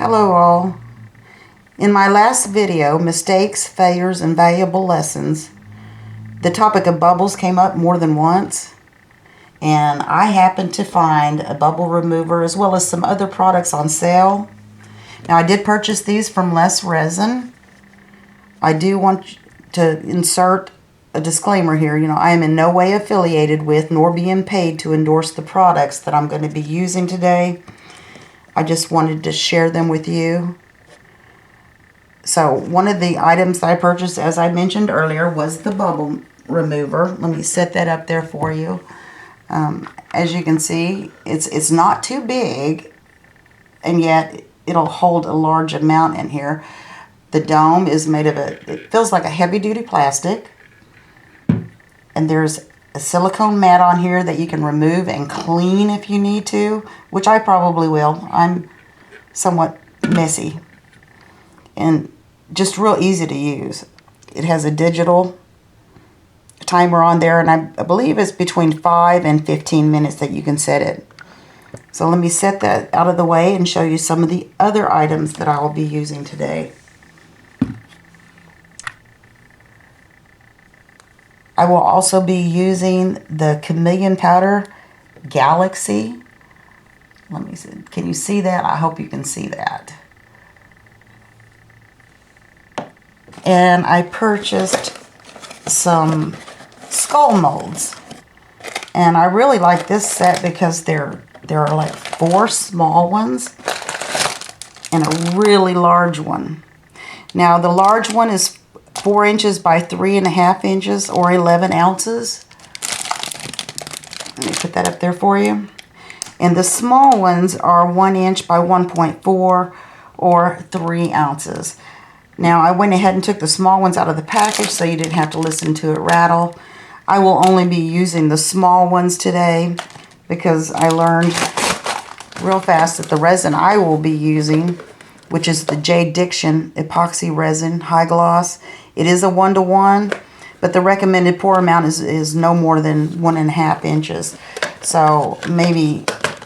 Hello all. In my last video, Mistakes, Failures, and Valuable Lessons, the topic of bubbles came up more than once, and I happened to find a bubble remover as well as some other products on sale. Now, I did purchase these from Resin. I do want to insert a disclaimer here. I am in no way affiliated with nor being paid to endorse the products that I'm going to be using today. I just wanted to share them with you. So one of the items that I purchased, as I mentioned earlier, was the bubble remover. Let me set that up there for you. As you can see, it's not too big, and yet it'll hold a large amount in here. The dome is made of it feels like a heavy-duty plastic. And there's a silicone mat on here that you can remove and clean if you need to, which I probably will. I'm somewhat messy. And just real easy to use. It has a digital timer on there, and I believe it's between 5 and 15 minutes that you can set it. So let me set that out of the way and show you some of the other items that I will be using today. I will also be using the Chameleon Powder Galaxy. Let me see. Can you see that? I hope you can see that. And I purchased some skull molds. And I really like this set because there are like 4 small ones and a really large one. Now the large one is 4 inches by 3.5 inches or 11 ounces. Let me put that up there for you. And the small ones are 1 inch by 1.4 or 3 ounces. Now I went ahead and took the small ones out of the package so you didn't have to listen to it rattle. I will only be using the small ones today because I learned real fast that the resin I will be using, which is the J. Diction Epoxy Resin High Gloss. It is a 1-to-1, but the recommended pour amount is no more than 1.5 inches. So maybe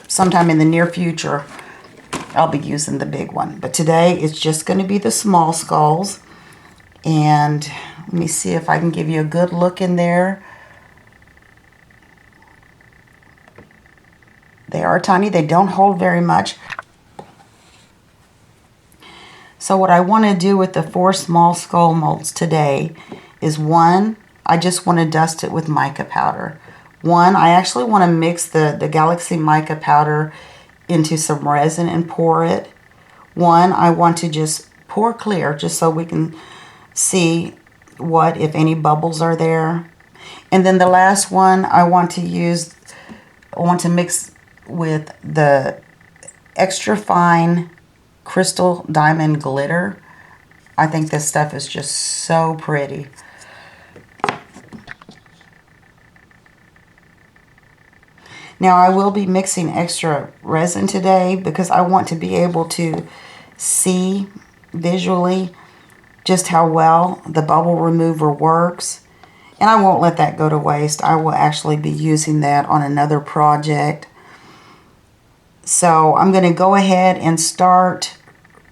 sometime in the near future, I'll be using the big one. But today, it's just going to be the small skulls. And let me see if I can give you a good look in there. They are tiny. They don't hold very much. So what I want to do with the 4 small skull molds today is 1, I just want to dust it with mica powder. 1, I actually want to mix the Galaxy mica powder into some resin and pour it. 1, I want to just pour clear just so we can see what, if any, bubbles are there. And then the last one I want to mix with the extra fine crystal diamond glitter. I think this stuff is just so pretty. Now I will be mixing extra resin today because I want to be able to see visually just how well the bubble remover works. And I won't let that go to waste. I will actually be using that on another project. So I'm going to go ahead and start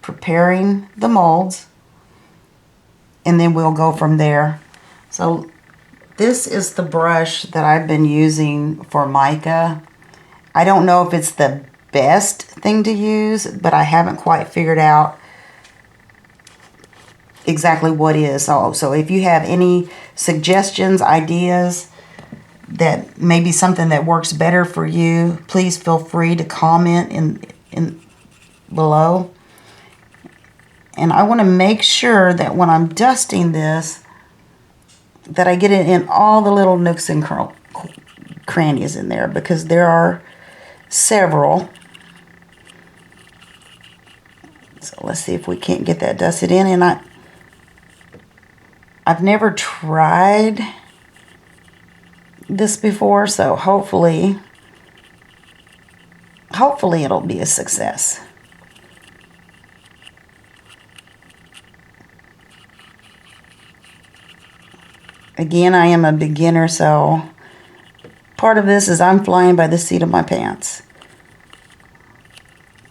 preparing the molds, and then we'll go from there. So this is the brush that I've been using for mica. I don't know if it's the best thing to use, but I haven't quite figured out exactly what is. So if you have any suggestions, ideas, that may be something that works better for you, please feel free to comment in below. And I want to make sure that when I'm dusting this, that I get it in all the little nooks and crannies in there, because there are several. So let's see if we can't get that dusted in. And I've never tried this before, so hopefully it'll be a success. Again, I am a beginner, so part of this is I'm flying by the seat of my pants.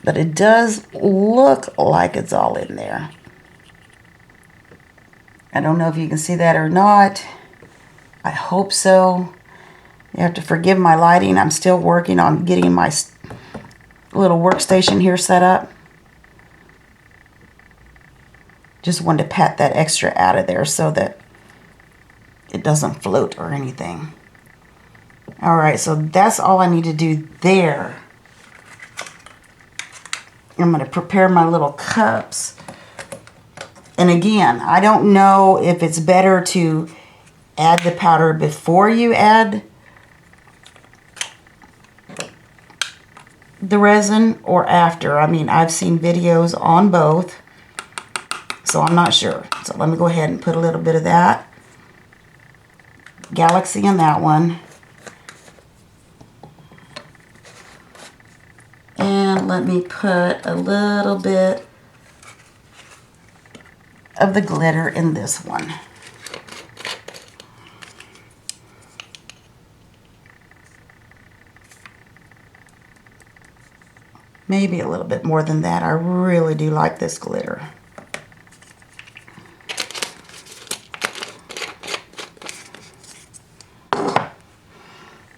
But it does look like it's all in there. I don't know if you can see that or not. I hope so. You have to forgive my lighting. I'm still working on getting my little workstation here set up. Just wanted to pat that extra out of there so that it doesn't float or anything. Alright, so that's all I need to do there. I'm going to prepare my little cups. And again, I don't know if it's better to add the powder before you add the resin or after. I mean, I've seen videos on both, so I'm not sure. So let me go ahead and put a little bit of that Galaxy in that one. And let me put a little bit of the glitter in this one. Maybe a little bit more than that. I really do like this glitter.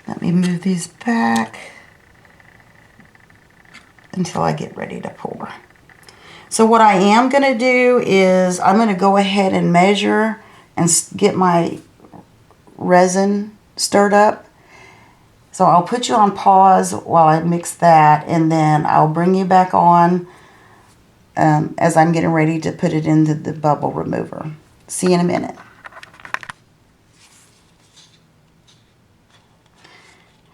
Let me move these back until I get ready to pour. So what I am going to do is I'm going to go ahead and measure and get my resin stirred up. So I'll put you on pause while I mix that, and then I'll bring you back on as I'm getting ready to put it into the bubble remover. See you in a minute.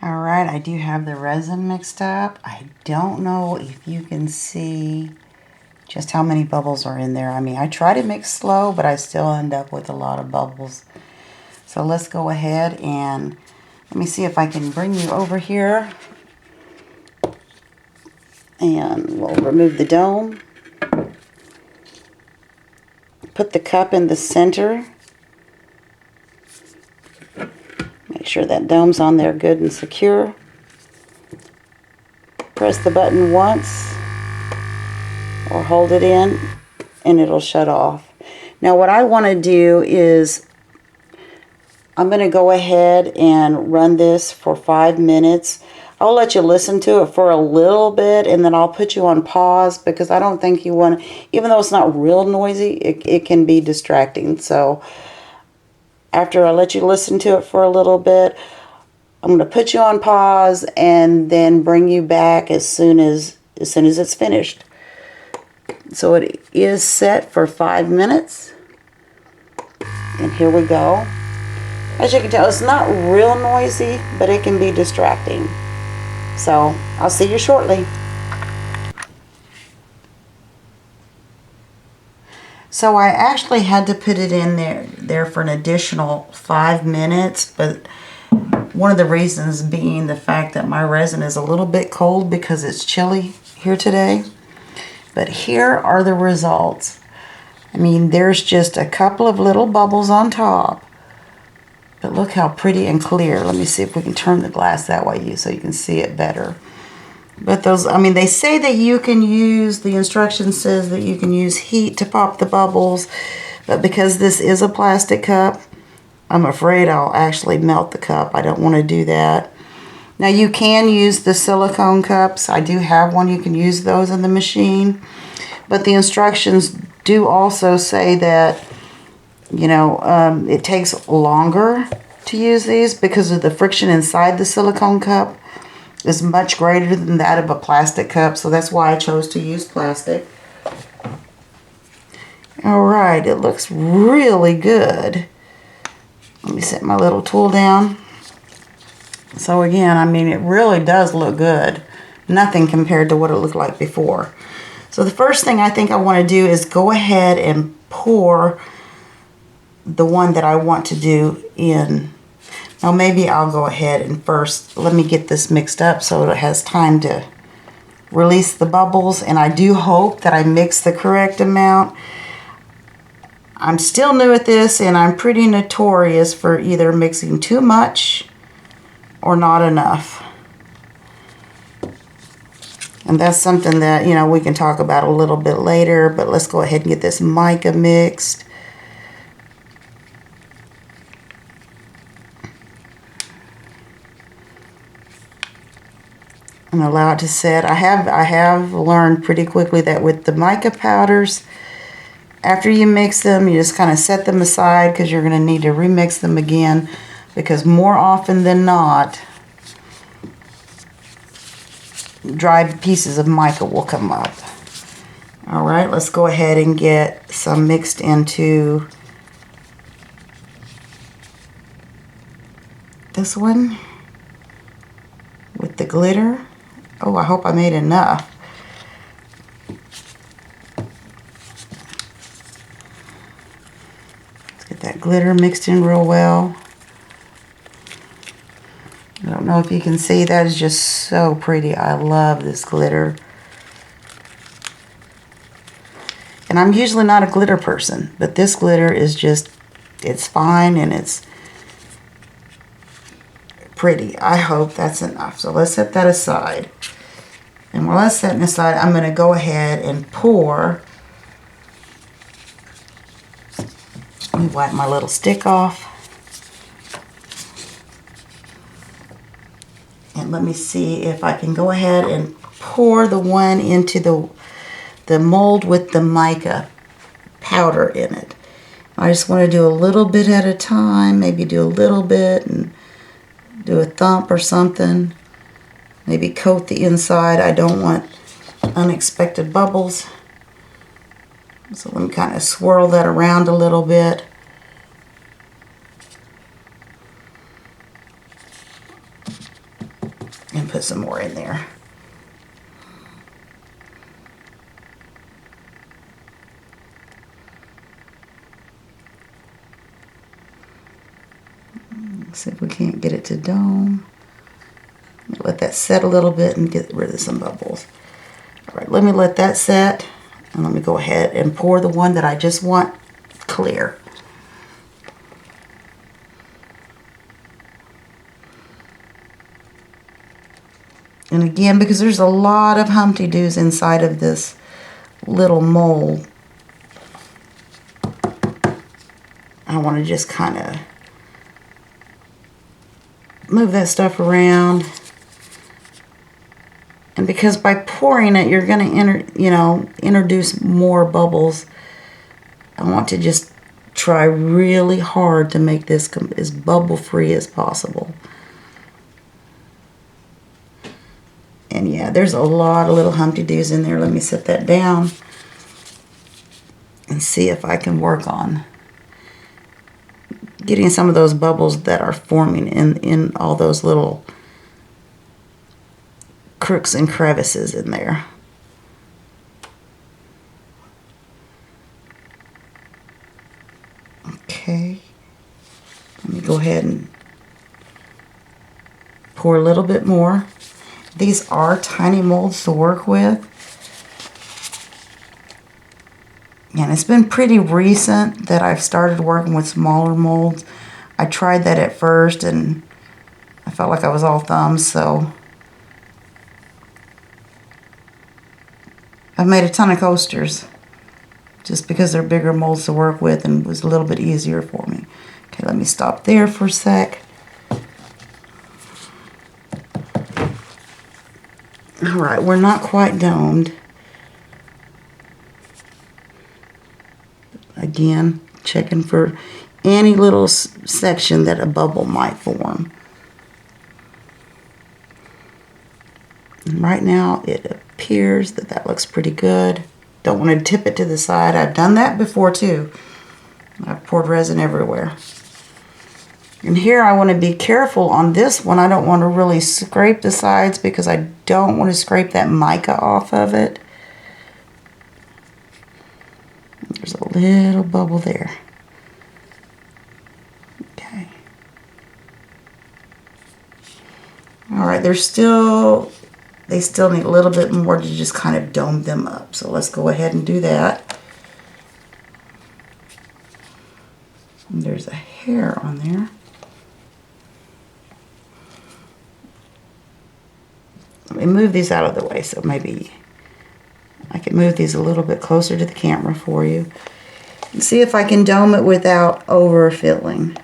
Alright, I do have the resin mixed up. I don't know if you can see just how many bubbles are in there. I mean, I try to mix slow, but I still end up with a lot of bubbles. So let's go ahead and let me see if I can bring you over here. And we'll remove the dome. Put the cup in the center. Make sure that dome's on there good and secure. Press the button once or hold it in and it'll shut off. Now what I want to do is I'm going to go ahead and run this for 5 minutes. I'll let you listen to it for a little bit and then I'll put you on pause because I don't think you want to, even though it's not real noisy, it can be distracting. So after I let you listen to it for a little bit, I'm going to put you on pause and then bring you back as soon as it's finished. So it is set for 5 minutes. And here we go. As you can tell, it's not real noisy, but it can be distracting. So I'll see you shortly. So I actually had to put it in there for an additional 5 minutes, but one of the reasons being the fact that my resin is a little bit cold because it's chilly here today. But here are the results. I mean, there's just a couple of little bubbles on top. But look how pretty and clear. Let me see if we can turn the glass that way so you can see it better. But those, I mean, they say that you can use, the instruction says that you can use heat to pop the bubbles. But because this is a plastic cup, I'm afraid I'll actually melt the cup. I don't want to do that. Now you can use the silicone cups. I do have one. You can use those in the machine. But the instructions do also say that, you know, it takes longer to use these because of the friction inside the silicone cup is much greater than that of a plastic cup. So that's why I chose to use plastic. Alright, it looks really good. Let me set my little tool down. So again, I mean, it really does look good. Nothing compared to what it looked like before. So the first thing I think I want to do is go ahead and pour the one that I want to do in. Now maybe I'll go ahead and first let me get this mixed up so it has time to release the bubbles, and I do hope that I mix the correct amount. I'm still new at this and I'm pretty notorious for either mixing too much or not enough. And that's something that, you know, we can talk about a little bit later, but let's go ahead and get this mica mixed. And allow it to set. I have learned pretty quickly that with the mica powders, after you mix them, you just kind of set them aside because you're going to need to remix them again, because more often than not, dried pieces of mica will come up. All right, let's go ahead and get some mixed into this one with the glitter. Oh, I hope I made enough. Let's get that glitter mixed in real well. I don't know if you can see, that is just so pretty. I love this glitter. And I'm usually not a glitter person, but this glitter is just, it's fine and it's pretty. I hope that's enough. So let's set that aside. And while that's setting aside, I'm going to go ahead and pour. Let me wipe my little stick off. And let me see if I can go ahead and pour the one into the mold with the mica powder in it. I just want to do a little bit at a time, maybe do a little bit and do a thump or something. Maybe coat the inside. I don't want unexpected bubbles. So let me kind of swirl that around a little bit. And put some more in there. Let's see if we can't get it to dome. Let that set a little bit and get rid of some bubbles. All right, let me let that set, and let me go ahead and pour the one that I just want clear. And again, because there's a lot of Humpty Doos inside of this little mold, I want to just kind of move that stuff around. And because by pouring it, you're going to introduce more bubbles, I want to just try really hard to make this as bubble free as possible. And yeah, there's a lot of little Humpty Doos in there. Let me set that down and see if I can work on getting some of those bubbles that are forming in all those little crooks and crevices in there. Okay, let me go ahead and pour a little bit more. These are tiny molds to work with. And it's been pretty recent that I've started working with smaller molds. I tried that at first and I felt like I was all thumbs, so I've made a ton of coasters just because they're bigger molds to work with and was a little bit easier for me. Okay, let me stop there for a sec. All right, we're not quite domed. Again, checking for any little section that a bubble might form. And right now, it appears that that looks pretty good. Don't want to tip it to the side. I've done that before too. I've poured resin everywhere. And here I want to be careful on this one. I don't want to really scrape the sides because I don't want to scrape that mica off of it. There's a little bubble there. Okay. All right, they still need a little bit more to just kind of dome them up. So let's go ahead and do that. And there's a hair on there. Let me move these out of the way so maybe I can move these a little bit closer to the camera for you. And see if I can dome it without overfilling.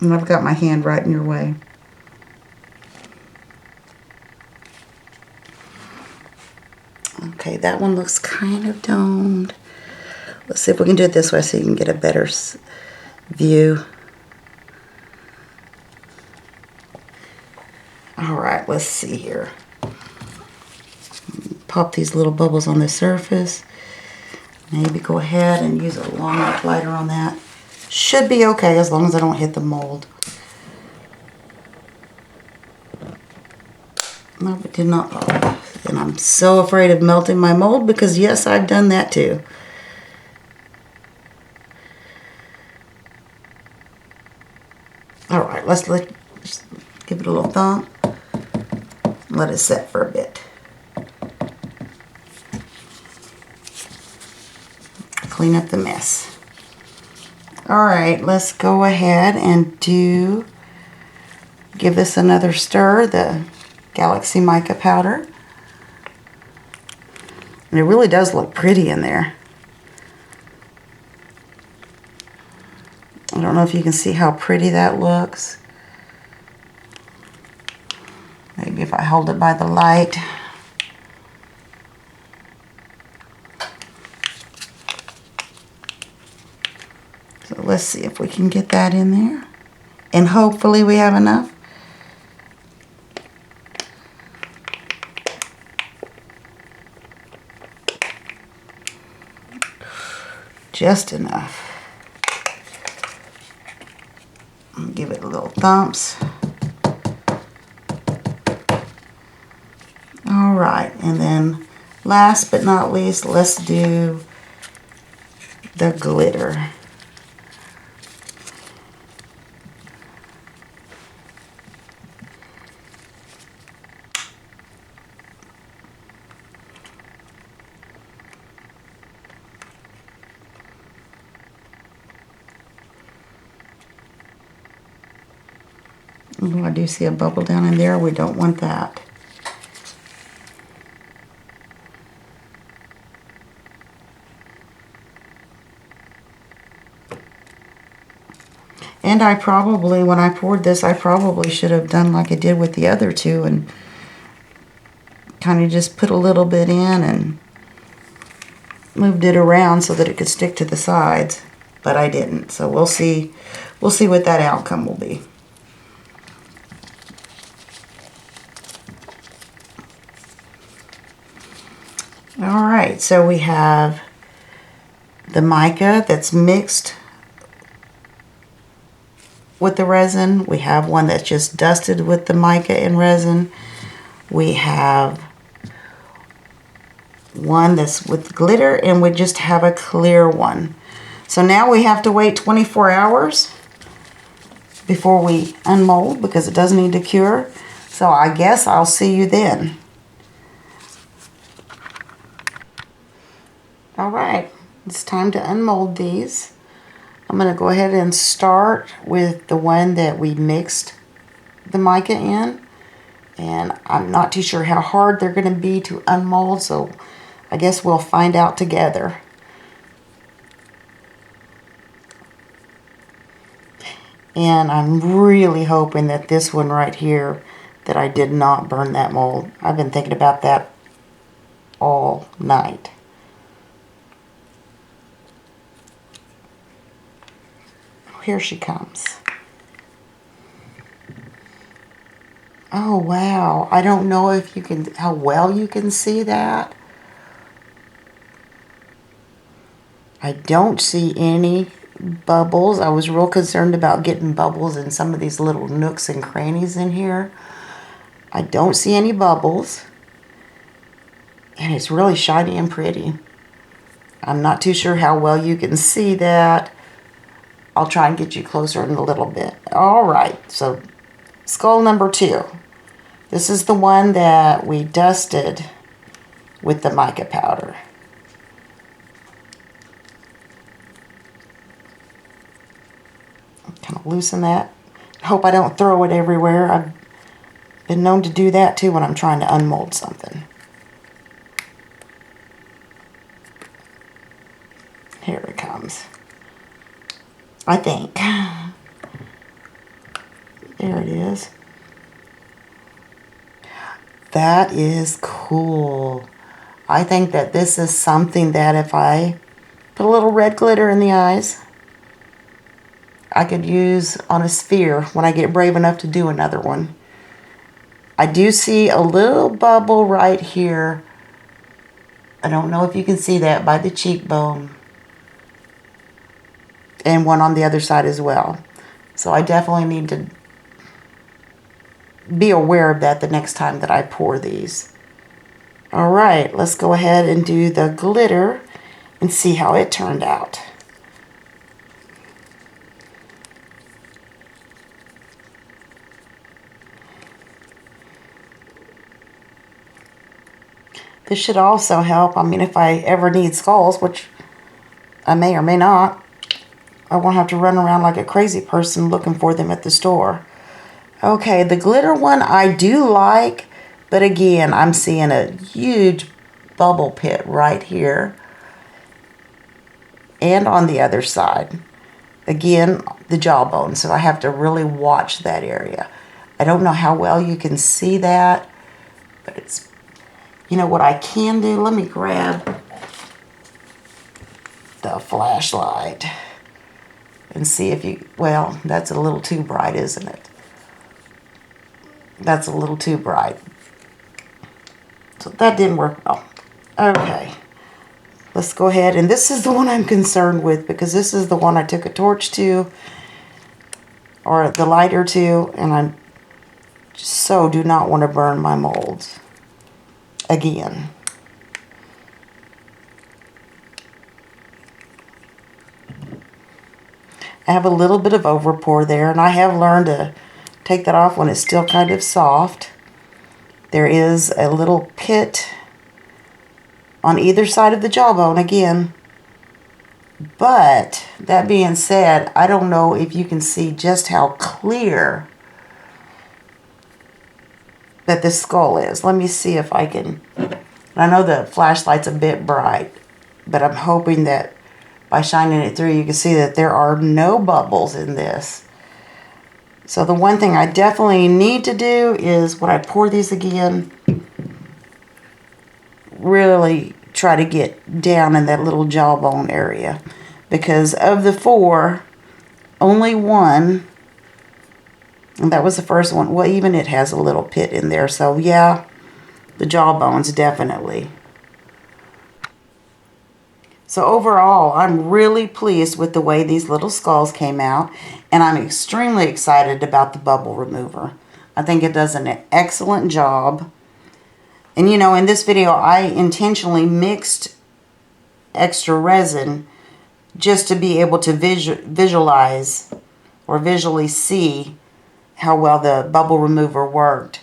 And I've got my hand right in your way. Okay, that one looks kind of domed. Let's see if we can do it this way so you can get a better view. Alright, let's see here. Pop these little bubbles on the surface. Maybe go ahead and use a long neck lighter on that. Should be okay as long as I don't hit the mold. No, it did not pop. And I'm so afraid of melting my mold because yes, I've done that too. Alright, let's give it a little thump. Let it set for a bit. Clean up the mess. Alright, let's go ahead and give this another stir, the Galaxy Mica powder. And it really does look pretty in there. I don't know if you can see how pretty that looks. Maybe if I hold it by the light. So let's see if we can get that in there. And hopefully we have enough. Just enough. Give it a little thumps. Alright, and then last but not least, let's do the glitter. Oh, I do see a bubble down in there. We don't want that. And I probably, when I poured this, I probably should have done like I did with the other two and kind of just put a little bit in and moved it around so that it could stick to the sides. But I didn't. So we'll see what that outcome will be. Alright, so we have the mica that's mixed with the resin. We have one that's just dusted with the mica and resin. We have one that's with glitter, and we just have a clear one. So now we have to wait 24 hours before we unmold because it does need to cure. So I guess I'll see you then. Alright, it's time to unmold these. I'm going to go ahead and start with the one that we mixed the mica in. And I'm not too sure how hard they're going to be to unmold, so I guess we'll find out together. And I'm really hoping that this one right here, that I did not burn that mold. I've been thinking about that all night. Here she comes. Oh wow, I don't know if you can, how well you can see that. I don't see any bubbles. I was real concerned about getting bubbles in some of these little nooks and crannies in here. I don't see any bubbles. And it's really shiny and pretty. I'm not too sure how well you can see that. I'll try and get you closer in a little bit. Alright, so skull number 2. This is the one that we dusted with the mica powder. Kind of loosen that. Hope I don't throw it everywhere. I've been known to do that too when I'm trying to unmold something. Here it comes. I think. There it is. That is cool. I think that this is something that if I put a little red glitter in the eyes, I could use on a sphere when I get brave enough to do another one. I do see a little bubble right here. I don't know if you can see that by the cheekbone. And one on the other side as well. So I definitely need to be aware of that the next time that I pour these. Alright, let's go ahead and do the glitter and see how it turned out. This should also help. I mean, if I ever need skulls, which I may or may not, I won't have to run around like a crazy person looking for them at the store. Okay, the glitter one I do like, but again, I'm seeing a huge bubble pit right here and on the other side. Again, the jawbone, so I have to really watch that area. I don't know how well you can see that, but it's, you know what I can do? Let me grab the flashlight and see if you, well, that's a little too bright, isn't it? That's a little too bright. So that didn't work well. Okay. Let's go ahead, and this is the one I'm concerned with because this is the one I took a torch to, or the lighter to, and I so do not want to burn my molds again. I have a little bit of overpour there, and I have learned to take that off when it's still kind of soft. There is a little pit on either side of the jawbone again. But that being said, I don't know if you can see just how clear that this skull is. Let me see if I can. I know the flashlight's a bit bright, but I'm hoping that by shining it through, you can see that there are no bubbles in this. So the one thing I definitely need to do is when I pour these again, really try to get down in that little jawbone area. Because of the 4, only one, and that was the first one, well, even it has a little pit in there. So yeah, the jawbones definitely. So overall, I'm really pleased with the way these little skulls came out, and I'm extremely excited about the bubble remover. I think it does an excellent job. And you know, in this video, I intentionally mixed extra resin just to be able to visualize or visually see how well the bubble remover worked.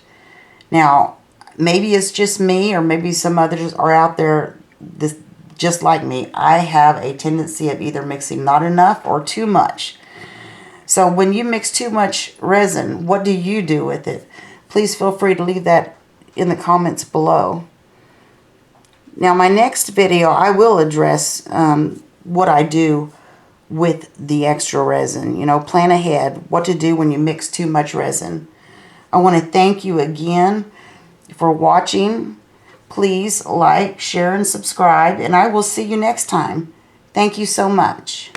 Now, maybe it's just me, or maybe some others are out there just like me. I have a tendency of either mixing not enough or too much. So when you mix too much resin, what do you do with it? Please feel free to leave that in the comments below. Now my next video, I will address what I do with the extra resin. You know, plan ahead what to do when you mix too much resin. I want to thank you again for watching. Please like, share, and subscribe, and I will see you next time. Thank you so much.